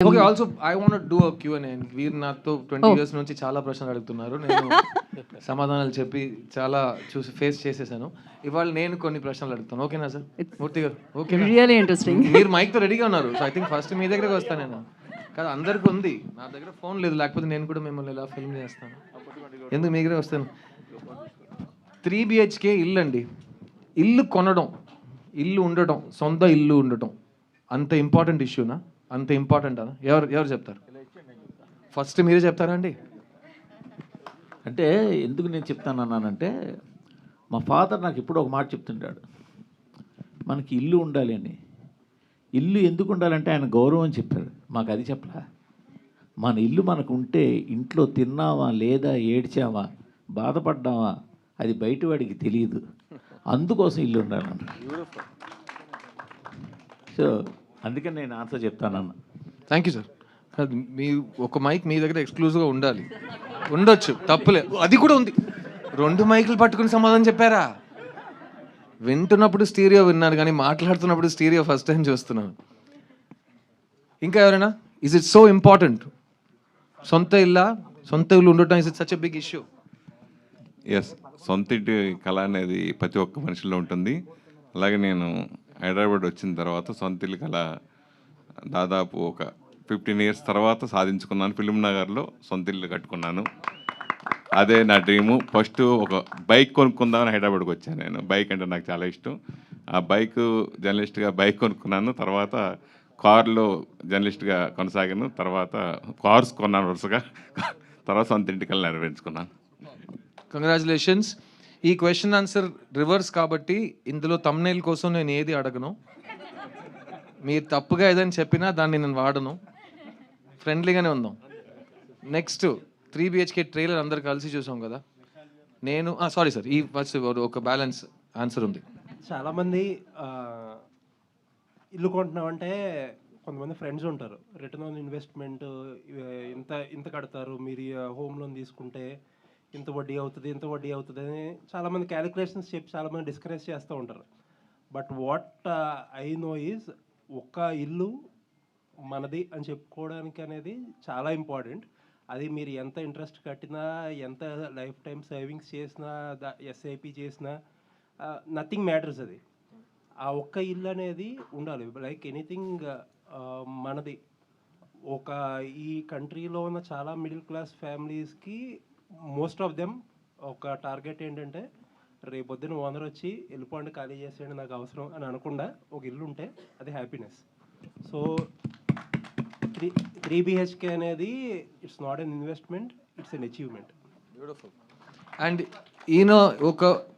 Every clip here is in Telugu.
Okay. Also I want to do Q&A. వీరు నాతో 20 ఇయర్స్ నుంచి చాలా ప్రశ్నలు అడుగుతున్నారు. నేను సమాధానాలు చెప్పి చాలా చూసి ఫేస్ చేసేసాను. ఇవాళ నేను కొన్ని ప్రశ్నలు అడుగుతాను. ఓకేనా సార్? మూర్తి గారు ఓకేనా? Really interesting. మీరు మైక్‌తో రెడీగా ఉన్నారు. సో ఐ థింక్ ఫస్ట్ మీ దగ్గరికి వస్తాను నేను. కాదు అందరికి ఉంది. నా దగ్గర ఫోన్ లేదు. లేకపోతే నేను కూడా మిమ్మల్ని ఇలా ఫిల్మ్ చేస్తాను. ఎందుకు మీ దగ్గరే వస్తాను. 3 BHK ఇల్లు అండి. ఇల్లు కొనడం, ఇల్లు ఉండటం, సొంత ఇల్లు ఉండటం అంత ఇంపార్టెంట్ ఇష్యూనా? అంత ఇంపార్టెంట్ అనా? ఎవరు చెప్తారు? ఫస్ట్ మీరే చెప్తారా అండి? అంటే ఎందుకు నేను చెప్తానన్నానంటే మా ఫాదర్ నాకు ఇప్పుడు ఒక మాట చెప్తుంటాడు, మనకి ఇల్లు ఉండాలి అని. ఇల్లు ఎందుకు ఉండాలంటే ఆయన గౌరవం అని చెప్పారు, మాకు అది చెప్పలా. మన ఇల్లు మనకు ఉంటే ఇంట్లో తిన్నామా లేదా ఏడ్చామా బాధపడ్డామా అది బయటవాడికి తెలియదు, అందుకోసం ఇల్లు ఉండాలన్న. సో అందుకని నేను ఆన్సర్ చెప్తానన్న. Thank you sir. కాదు మీ ఒక మైక్ మీ దగ్గర ఎక్స్క్లూజివ్గా ఉండాలి, ఉండొచ్చు, తప్పులేదు, అది కూడా ఉంది. 2 మైకులు పట్టుకుని సమాధానం చెప్పారా? వింటున్నప్పుడు స్టీరియో విన్నాను కానీ మాట్లాడుతున్నప్పుడు స్టీరియో ఫస్ట్ టైం చూస్తున్నాను. ఇంకా ఎవరైనా? Is it so important? సొంత ఇల్లు ఉండటం is it such a big issue? Yes, సొంత ఇంటి కళ అనేది ప్రతి ఒక్క మనిషిలో ఉంటుంది. అలాగే నేను హైదరాబాద్ వచ్చిన తర్వాత సొంత ఇల్లు కళ దాదాపు ఒక 15 ఇయర్స్ తర్వాత సాధించుకున్నాను. ఫిల్మ్ నగర్లో సొంత ఇల్లు కట్టుకున్నాను. అదే నా డ్రీము. ఫస్ట్ ఒక బైక్ కొనుక్కుందామని హైదరాబాద్కి వచ్చాను. నేను బైక్ అంటే నాకు చాలా ఇష్టం. ఆ బైక్ జర్నలిస్ట్గా బైక్ కొనుక్కున్నాను. తర్వాత కార్లో జర్నలిస్ట్గా కొనసాగాను. తర్వాత కార్స్ కొన్నాను వరుసగా. తర్వాత సొంత ఇంటి కళ నెరవేర్చుకున్నాను. కంగ్రాచులేషన్స్. ఈ క్వశ్చన్ ఆన్సర్ రివర్స్ కాబట్టి ఇందులో తమ్నైల్ కోసం నేను ఏది అడగను. మీరు తప్పుగా ఏదైనా చెప్పినా దాన్ని నేను వాడను. ఫ్రెండ్లీగానే ఉందాం. నెక్స్ట్ 3 BHK ట్రైలర్ అందరు కలిసి చూసాం కదా. నేను సారీ సార్, ఈ ఫస్ట్ ఒక బ్యాలెన్స్ ఆన్సర్ ఉంది. చాలామంది ఇల్లు కొంటున్నామంటే కొంతమంది ఫ్రెండ్స్ ఉంటారు, రిటర్న్ ఆన్ ఇన్వెస్ట్మెంట్ ఇంత కడతారు, మీరు హోమ్ లోన్ తీసుకుంటే ఇంత వడ్డీ అవుతుంది అని చాలామంది క్యాలిక్యులేషన్స్ చెప్పి చాలామంది డిస్కరేజ్ చేస్తూ ఉంటారు. But what I know is ఒక్క ఇల్లు మనది అని చెప్పుకోవడానికి అనేది చాలా ఇంపార్టెంట్. అది మీరు ఎంత ఇంట్రెస్ట్ కట్టినా, ఎంత లైఫ్ టైం సేవింగ్స్ చేసినా, SIP చేసినా, నథింగ్ మ్యాటర్స్. అది ఆ ఒక్క ఇల్లు అనేది ఉండాలి. లైక్ ఎనీథింగ్ మనది. ఒక ఈ కంట్రీలో ఉన్న చాలా మిడిల్ క్లాస్ ఫ్యామిలీస్కి మోస్ట్ ఆఫ్ దెమ్ ఒక టార్గెట్ ఏంటంటే రేపొద్దున ఓనర్ వచ్చి వెళ్ళిపోండి, ఖాళీ చేసేయండి, నాకు అవసరం అని అనకుండా ఒక ఇల్లు ఉంటే అది హ్యాపీనెస్. సో 3 BHK అనేది it's not an investment, it's an achievement. Beautiful. And ఈయన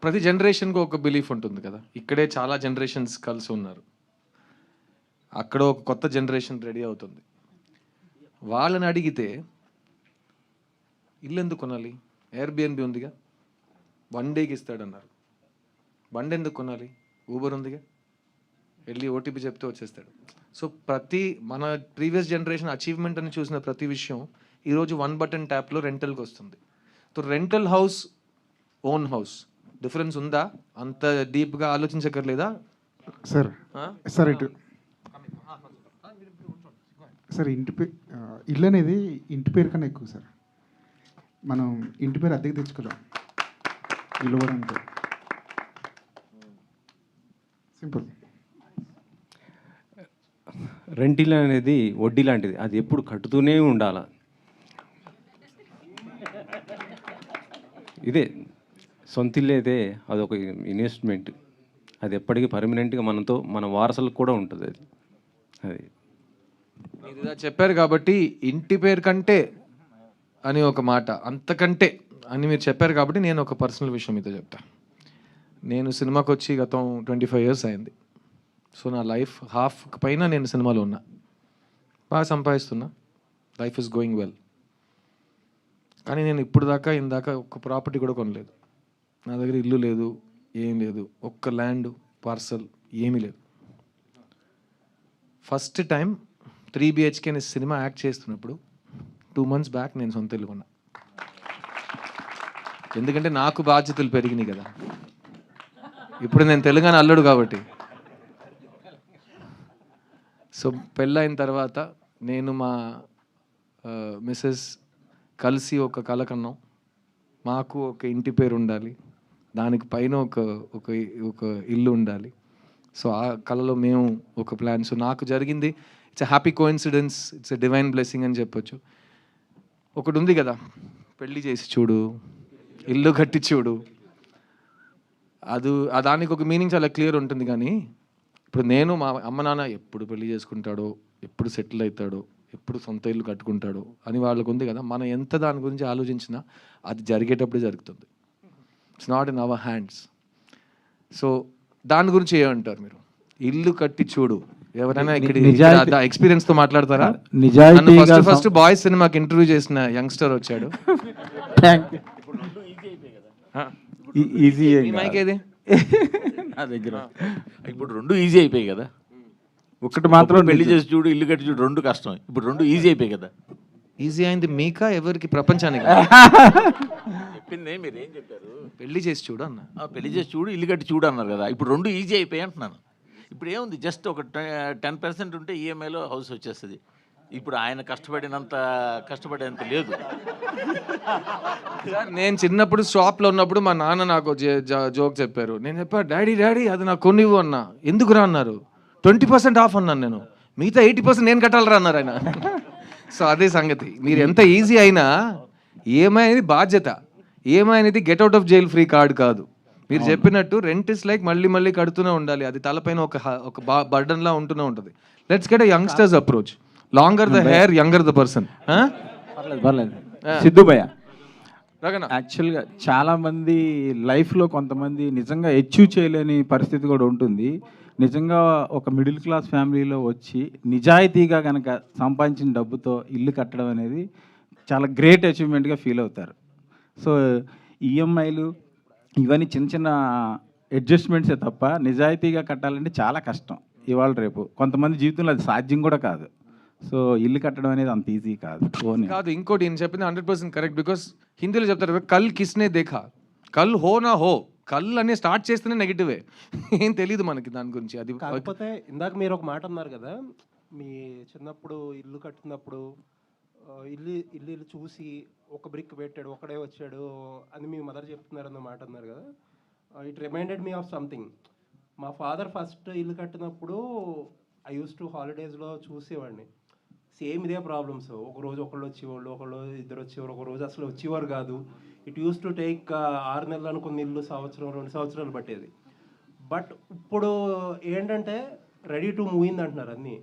ప్రతి జనరేషన్కి ఒక బిలీఫ్ ఉంటుంది కదా. ఇక్కడే చాలా జనరేషన్స్ కలిసి ఉన్నారు. అక్కడ ఒక కొత్త జనరేషన్ రెడీ అవుతుంది. వాళ్ళని అడిగితే ఇల్లు ఎందుకు కొనాలి? Airbnb ఉందిగా, 1 డేకి ఇస్తాడన్నారు. బండి ఎందుకు కొనాలి? ఊబర్ ఉందిగా, వెళ్ళి OTP చెప్తే వచ్చేస్తాడు. సో మన ప్రీవియస్ జనరేషన్ అచీవ్మెంట్ అని చూసిన ప్రతి విషయం ఈరోజు 1 బటన్ ట్యాప్లో రెంటల్కి వస్తుంది. So rental house, own house difference ఉందా? అంత డీప్గా ఆలోచించక్కర్లేదా? సార్ ఇల్లు అనేది ఇంటి పేరు కన్నా ఎక్కువ సార్. మనం ఇంటి పేరు అద్దెకి తెచ్చుకోలేం, ఇల్లు కూడా అంతే సింపుల్. రెంటిల్ అనేది వడ్డీ లాంటిది, అది ఎప్పుడు కట్టుతూనే ఉండాలి. ఇదే సొంత ఇల్లు అయితే అదొక ఇన్వెస్ట్మెంట్, అది ఎప్పటికీ పర్మనెంట్గా మన వారసులకు కూడా ఉంటుంది. అది మీరు ఇలా చెప్పారు కాబట్టి ఇంటి పేరు కంటే అని ఒక మాట, అంతకంటే అని మీరు చెప్పారు కాబట్టి నేను ఒక పర్సనల్ విషయం మీతో చెప్తాను. నేను సినిమాకి వచ్చి గతం 25 ఇయర్స్ అయింది. సో నా లైఫ్ హాఫ్ పైన నేను సినిమాలో ఉన్నా, బాగా సంపాదిస్తున్నా, లైఫ్ ఇస్ గోయింగ్ వెల్. కానీ నేను ఇందాక ఒక్క ప్రాపర్టీ కూడా కొనలేదు. నా దగ్గర ఇల్లు లేదు, ఏం లేదు, ఒక్క ల్యాండ్ పార్సల్ ఏమీ లేదు. ఫస్ట్ టైం 3 BHK అనే సినిమా యాక్ట్ చేస్తున్నప్పుడు 2 months బ్యాక్ నేను సొంత ఇల్లు కొన్నా. ఎందుకంటే నాకు బాధ్యతలు పెరిగినాయి కదా. ఇప్పుడు నేను తెలంగాణ అల్లుడు కాబట్టి. సో పెళ్ళైన తర్వాత నేను మా మిస్సెస్ కలిసి ఒక కల కన్నాం. మాకు ఒక ఇంటి పేరు ఉండాలి, దానికి పైన ఒక ఒక ఒక ఇల్లు ఉండాలి. సో ఆ కళలో మేము ఒక ప్లాన్. సో నాకు జరిగింది it's a happy coincidence, it's a divine blessing అని చెప్పొచ్చు. ఒకటి ఉంది కదా, పెళ్లి చేసి చూడు, ఇల్లు కట్టి చూడు, దానికి ఒక మీనింగ్ చాలా క్లియర్ ఉంటుంది. కానీ ఇప్పుడు నేను మా అమ్మ నాన్న ఎప్పుడు పెళ్లి చేసుకుంటాడో, ఎప్పుడు సెటిల్ అవుతాడో, ఎప్పుడు సొంత ఇల్లు కట్టుకుంటాడో అని వాళ్ళకు ఉంది కదా. మనం ఎంత దాని గురించి ఆలోచించినా అది జరిగేటప్పుడు జరుగుతుంది. It's not in our hands. So దాని గురించి ఏమంటారు మీరు? ఇల్లు కట్టి చూడు, ఎవరైనా ఇక్కడ ఎక్స్పీరియన్స్ తో మాట్లాడతారా? ఫస్ట్ బాయ్స్ సినిమాకి ఇంటర్వ్యూ చేసిన యంగ్స్టర్ వచ్చాడు. ఈజీ మైక్ ఏది నా దగ్గర. ఇప్పుడు రెండు ఈజీ అయిపోయాయి కదా. ఒకటి మాత్రం పెళ్లి చేసి చూడు, ఇల్లు కట్టి చూడు, రెండు కష్టం. ఇప్పుడు రెండు ఈజీ అయిపోయాయి కదా. ఈజీ అయింది మీకా ఎవరికి? ప్రపంచానికి. చెప్పింది మీరు ఏం చెప్పారు? పెళ్లి చేసి చూడు అన్న. పెళ్లి చేసి చూడు, ఇల్లు కట్టి చూడు అన్నారు కదా. ఇప్పుడు రెండు ఈజీ అయిపోయాయి అంటున్నాను. ఇప్పుడు ఏముంది, జస్ట్ ఒక 10% ఉంటే ఈఎంఐలో హౌస్ వచ్చేస్తుంది. ఇప్పుడు ఆయన కష్టపడేంత లేదు. నేను చిన్నప్పుడు షాప్లో ఉన్నప్పుడు మా నాన్న నాకు జోక్ చెప్పారు. నేను చెప్పా, డాడీ అది నాకు కొనివ్వు అన్నా. ఎందుకురా అన్నారు. 20% ఆఫ్ అన్నాను నేను. మిగతా 80% నేను కట్టాలరా అన్నారు ఆయన. సో అదే సంగతి. మీరు ఎంత ఈజీ అయినా ఈఎంఐ అనేది బాధ్యత. ఈఎంఐ అనేది get out of jail free card కాదు. మీరు చెప్పినట్టు రెంట్ ఇస్ లైక్ మళ్ళీ కడుతూనే ఉండాలి. అది తలపైన ఒక బర్డన్ లా ఉంటూనే ఉంటుంది. Let's get a youngsters approach. Longer the hair, younger the person. పర్లేదు సిద్ధు భయ్య, రగనా యాక్చువల్గా చాలామంది లైఫ్లో కొంతమంది నిజంగా అచీవ్ చేయలేని పరిస్థితి కూడా ఉంటుంది. నిజంగా ఒక మిడిల్ క్లాస్ ఫ్యామిలీలో వచ్చి నిజాయితీగా కనుక సంపాదించిన డబ్బుతో ఇల్లు కట్టడం అనేది చాలా గ్రేట్ అచీవ్మెంట్గా ఫీల్ అవుతారు. సో ఈఎంఐలు ఇవన్నీ చిన్న అడ్జస్ట్మెంట్సే తప్ప నిజాయితీగా కట్టాలంటే చాలా కష్టం ఇవాళ రేపు. కొంతమంది జీవితంలో అది సాధ్యం కూడా కాదు. సో ఇల్లు కట్టడం అనేది అంత ఈజీ కాదు. ఇంకోటి నేను చెప్పింది 100% కరెక్ట్. బికాస్ హిందీలో చెప్తారు, కల్ కిస్నే దేఖా, కల్ హో నా హో. కల్ అనే స్టార్ట్ చేస్తేనే నెగిటివే. ఏం తెలియదు మనకి దాని గురించి. అది కాకపోతే ఇందాక మీరు ఒక మాట అన్నారు కదా, మీ చిన్నప్పుడు ఇల్లు కట్టినప్పుడు ఇల్లు చూసి ఒక బ్రిక్ పెట్టాడు, ఒకడే వచ్చాడు అని మీ మదర్ చెప్తున్నారన్న మాట అన్నారు కదా. It reminded me of something. మా ఫాదర్ ఫస్ట్ ఇల్లు కట్టినప్పుడు ఐ యూస్ టు హాలిడేస్లో చూసేవాడిని. సేమ్ ఇదే ప్రాబ్లమ్స్. ఒకరోజు ఒకళ్ళు వచ్చేవాళ్ళు, ఒకళ్ళు ఇద్దరు వచ్చేవారు, ఒక రోజు అసలు వచ్చేవారు కాదు. ఇట్ యూస్ టు టేక్ 6 నెలలు అనుకున్న ఇల్లు సంవత్సరం 2 సంవత్సరాలు పట్టేది. బట్ ఇప్పుడు ఏంటంటే రెడీ టు మూవ్ ఇన్ అంటున్నారు అన్నీ.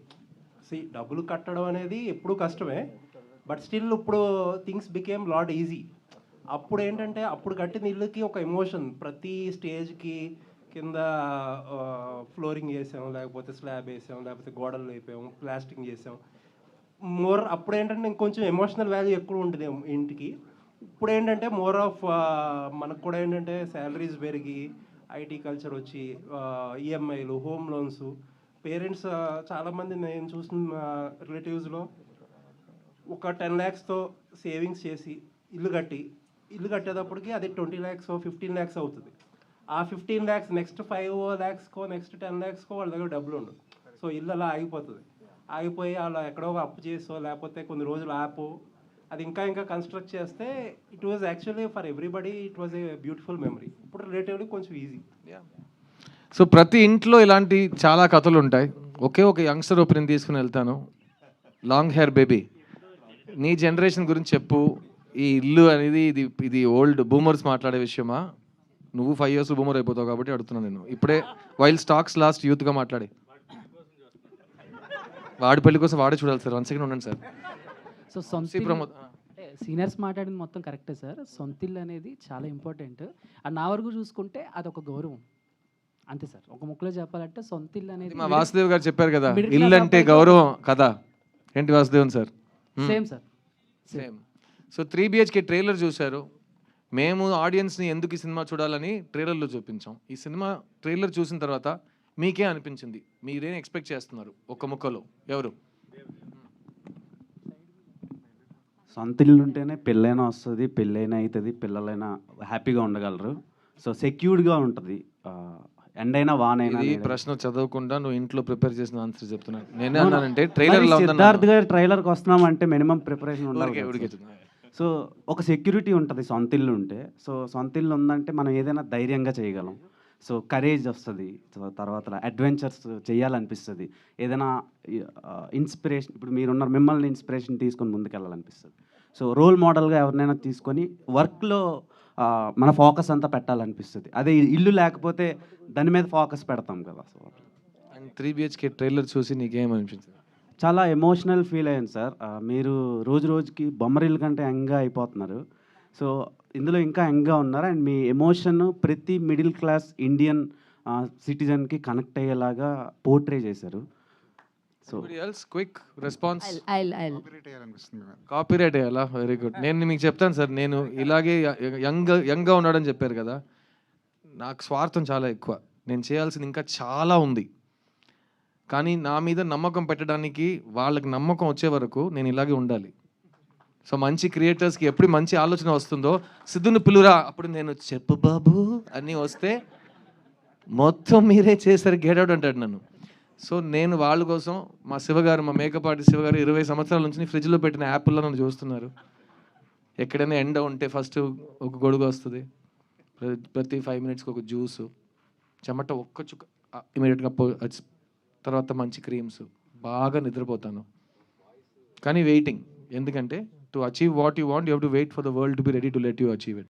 డబ్బులు కట్టడం అనేది ఎప్పుడూ కష్టమే, బట్ స్టిల్ ఇప్పుడు థింగ్స్ బికేమ్ లాట్ ఈజీ. అప్పుడు ఏంటంటే అప్పుడు కట్టిన ఇల్లుకి ఒక ఎమోషన్. ప్రతి స్టేజ్కి కింద ఫ్లోరింగ్ వేసాం, లేకపోతే స్లాబ్ వేసాం, లేకపోతే గోడలు వేపాం, ప్లాస్టింగ్ చేసాం. అప్పుడు ఏంటంటే ఇంకొంచెం ఎమోషనల్ వాల్యూ ఎక్కువ ఉంటుంది ఇంటికి. ఇప్పుడు ఏంటంటే మోర్ ఆఫ్ మనకు కూడా ఏంటంటే శాలరీస్ పెరిగి ఐటీ కల్చర్ వచ్చి ఈఎంఐలు, హోమ్ లోన్స్, పేరెంట్స్ చాలామంది నేను చూసిన రిలేటివ్స్లో ఒక 10 lakhsతో సేవింగ్స్ చేసి ఇల్లు కట్టేటప్పటికి అది 20 lakhs 15 lakhs అవుతుంది. ఆ 15 lakhs నెక్స్ట్ 5 lakhsకో నెక్స్ట్ 10 lakhsకో వాళ్ళ దగ్గర డబ్బులు ఉండవు. సో ఇల్లు అలా ఆగిపోయి అలా ఎక్కడో అప్పు చేసో లేకపోతే కొన్ని రోజులు అది ఇంకా కన్స్ట్రక్ట్ చేస్తే it was actually for everybody it was a beautiful memory. ఇప్పుడు రిలేటివ్లీ కొంచెం ఈజీ. సో ప్రతి ఇంట్లో ఇలాంటి చాలా కథలు ఉంటాయి. ఒక యంగ్స్టర్ ఒపీనియన్ తీసుకుని వెళ్తాను. లాంగ్ హెయిర్ బేబీ, నీ జనరేషన్ గురించి చెప్పు. ఈ ఇల్లు అనేది ఇది ఓల్డ్ బూమర్స్ మాట్లాడే విషయమా? నువ్వు 5 years బూమర్ అయిపోతావు కాబట్టి అడుగుతున్నాను నేను. ఇప్పుడే వైల్ స్టాక్స్ లాస్ట్ యూత్గా మాట్లాడి వాడి పెళ్లి కోసం వాడే చూడాలి సార్. 1 second ఉండండి సార్. సో సీనియర్స్ మాట్లాడింది మొత్తం కరెక్టే సార్. సొంతిల్లు అనేది చాలా ఇంపార్టెంట్. అండ్ నా వరకు చూసుకుంటే అదొక గౌరవం అంతే సార్. ఒక ముక్కలో చెప్పాలంటే సొంతిల్లు అనేది మా వాసుదేవ్ గారు చెప్పారు కదా, ఇల్లు అంటే గౌరవం కదా. ఏంటి Vasudevan sir? Same sir, same. So 3 BHK trailer చూశారు. మేము ఆడియన్స్ని ఎందుకు ఈ సినిమా చూడాలని ట్రైలర్లో చూపించాం. ఈ సినిమా ట్రైలర్ చూసిన తర్వాత మీకే అనిపించింది? మీరేం ఎక్స్పెక్ట్ చేస్తున్నారు ఒక ముక్కలో? ఎవరు? సొంత ఇల్లు ఉంటేనే పెళ్ళైనా వస్తుంది, పెళ్ళైనా అవుతుంది, పిల్లలైనా హ్యాపీగా ఉండగలరు. సో సెక్యూర్డ్గా ఉంటుంది. ఎండైనా వానైనా ఇది నీడైనా. ప్రశ్న చదవకుండా నువ్వు ఇంట్లో ప్రిపేర్ చేసిన ఆన్సర్ చెప్తున్నాను. నేనే అవును. అన్నానంటే మరి ట్రైలర్లో సిద్ధార్థ్ గారి ట్రైలర్కి వస్తున్నామంటే మినిమం ప్రిపరేషన్ ఉండాలి ఊరికే కదా ఊరికే సార్. చెప్తున్నా. సో ఒక సెక్యూరిటీ ఉంటుంది సొంత ఇల్లు ఉంటే. సో సొంత ఇల్లు ఉందంటే మనం ఏదైనా ధైర్యంగా చేయగలం. సో కరేజ్ వస్తుంది. సో తర్వాత అడ్వెంచర్స్ చేయాలనిపిస్తుంది. ఏదైనా ఇన్స్పిరేషన్, ఇప్పుడు మీరున్నారు, మిమ్మల్ని ఇన్స్పిరేషన్ తీసుకొని ముందుకెళ్ళాలనిపిస్తుంది. సో రోల్ మోడల్గా ఎవరినైనా తీసుకొని వర్క్లో మన ఫోకస్ అంతా పెట్టాలనిపిస్తుంది. అదే ఇల్లు లేకపోతే దాని మీద ఫోకస్ పెడతాం కదా. సో అండ్ 3 BHK ట్రైలర్ చూసి నీకేమనిపించింది? చాలా ఎమోషనల్ ఫీల్ అయ్యాను సార్. మీరు రోజు రోజుకి బొమ్మరిల్లు కంటే యంగ్గా అయిపోతున్నారు. సో ఇందులో ఇంకా యంగ్గా ఉన్నారు. అండ్ మీ ఎమోషన్ ప్రతి మిడిల్ క్లాస్ ఇండియన్ సిటిజన్కి కనెక్ట్ అయ్యేలాగా పోర్ట్రే చేశారు. So quick response. కాపీరైట్ చేయాలనిపిస్తుంది మేడం. కాపీరైట్ అయ్యాలా? Very good. నేను మీకు చెప్తాను సార్, నేను ఇలాగే యంగ్గా ఉన్నాడని చెప్పారు కదా, నాకు స్వార్థం చాలా ఎక్కువ. నేను చేయాల్సింది ఇంకా చాలా ఉంది. కానీ నా మీద నమ్మకం పెట్టడానికి వాళ్ళకి నమ్మకం వచ్చే వరకు నేను ఇలాగే ఉండాలి. సో మంచి క్రియేటర్స్కి ఎప్పుడు మంచి ఆలోచన వస్తుందో, సిద్ధుని పిలురా, అప్పుడు నేను చెప్పు బాబు అని వస్తే మొత్తం మీరే చేశారు, గేట్ అంటాడు నన్ను. సో నేను వాళ్ళ కోసం, మా శివగారు, మా మేకప్ ఆర్టిస్ట్ శివగారు 20 సంవత్సరాల నుంచి ఫ్రిడ్జ్లో పెట్టిన యాపిల్లో నన్ను చూస్తున్నారు. ఎక్కడైనా ఎండ ఉంటే ఫస్ట్ ఒక గొడుగు వస్తుంది, ప్రతి 5 మినిట్స్కి ఒక జ్యూసు, చెమట ఒక్క చుక్క ఇమీడియట్గా తర్వాత మంచి క్రీమ్స్, బాగా నిద్రపోతాను. కానీ వెయిటింగ్, ఎందుకంటే to achieve what you want you have to wait for the world to be ready to let you achieve it.